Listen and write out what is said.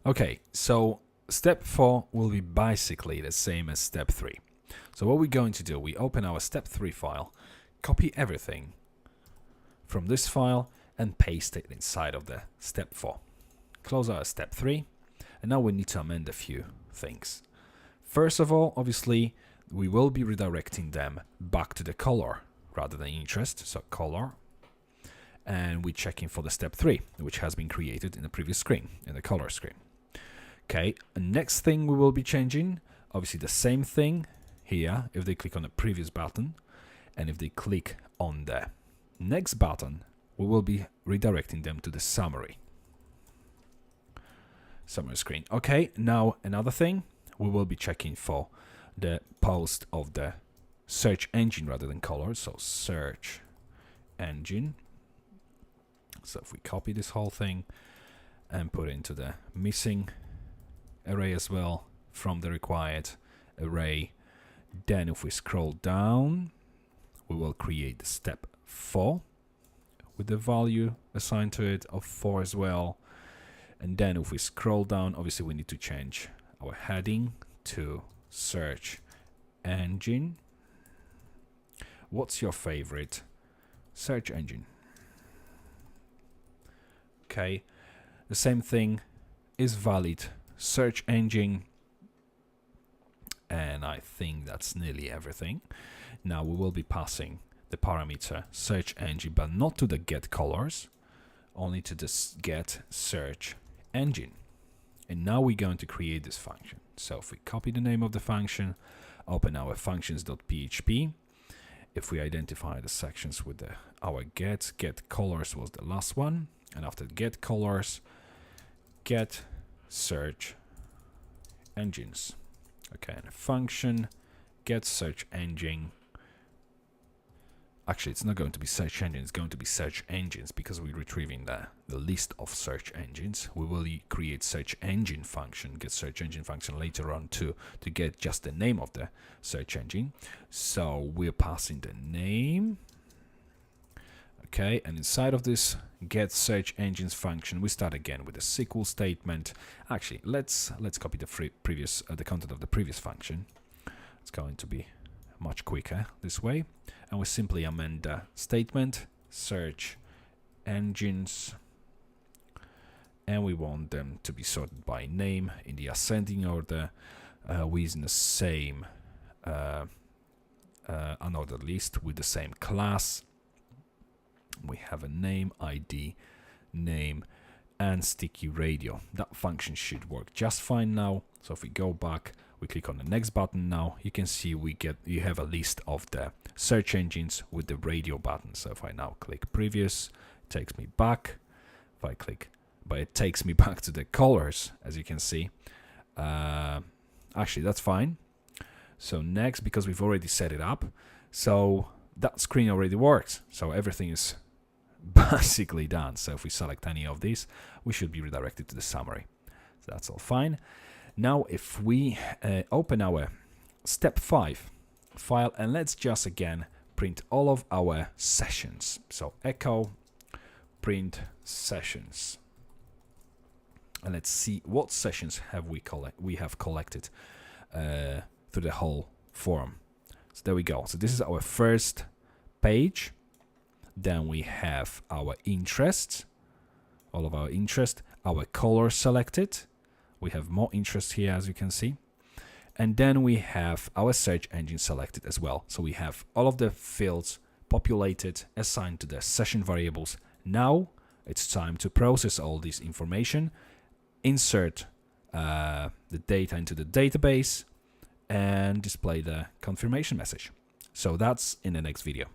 Okay, so step 4 will be basically the same as step 3. So what we're going to do, we open our step 3 file, copy everything from this file and paste it inside of the step 4. Close our step 3, and now we need to amend a few things. First of all, obviously, we will be redirecting them back to the color rather than interest, so color. And we're checking for the step 3, which has been created in the previous screen, in the color screen. Okay, next thing we will be changing, obviously the same thing here, if they click on the previous button, and if they click on the next button, we will be redirecting them to the summary screen. Okay, now another thing, we will be checking for the post of the search engine rather than color, so search engine. So if we copy this whole thing and put it into the missing array as well from the required array, then if we scroll down, we will create the step 4 with the value assigned to it of 4 as well. And then if we scroll down, obviously we need to change our heading to search engine. What's your favorite search engine? Okay, the same thing is valid search engine, and I think that's nearly everything. Now we will be passing the parameter search engine, but not to the get colors, only to the get search engine. And now we're going to create this function. So if we copy the name of the function, open our functions.php, if we identify the sections with our get colors was the last one, and after get colors, get search engines. Okay, and a function get search engine. Actually, it's not going to be search engine, it's going to be search engines because we're retrieving the list of search engines. We will create search engine function, get search engine function later on to get just the name of the search engine. So we're passing the name. Okay, and inside of this get search engines function, we start again with a SQL statement. Actually, let's copy the content of the previous function. It's going to be much quicker this way, and we simply amend the statement search engines, and we want them to be sorted by name in the ascending order. We're in the same unordered list with the same class. We have a name, ID, name, and sticky radio. That function should work just fine now. So if we go back, we click on the next button now, you can see you have a list of the search engines with the radio button. So if I now click previous, it takes me back. If I click, but it takes me back to the colors, as you can see. Actually, that's fine. So next, because we've already set it up, so that screen already works. So everything is basically done. So if we select any of these, we should be redirected to the summary. So that's all fine. Now if we open our step 5 file, and let's just again print all of our sessions. So echo print sessions, and let's see what sessions we have collected through the whole form. So there we go. So this is our first page. Then we have our interest, all of our interest, our color selected. We have more interest here, as you can see. And then we have our search engine selected as well. So we have all of the fields populated, assigned to the session variables. Now it's time to process all this information, insert the data into the database, and display the confirmation message. So that's in the next video.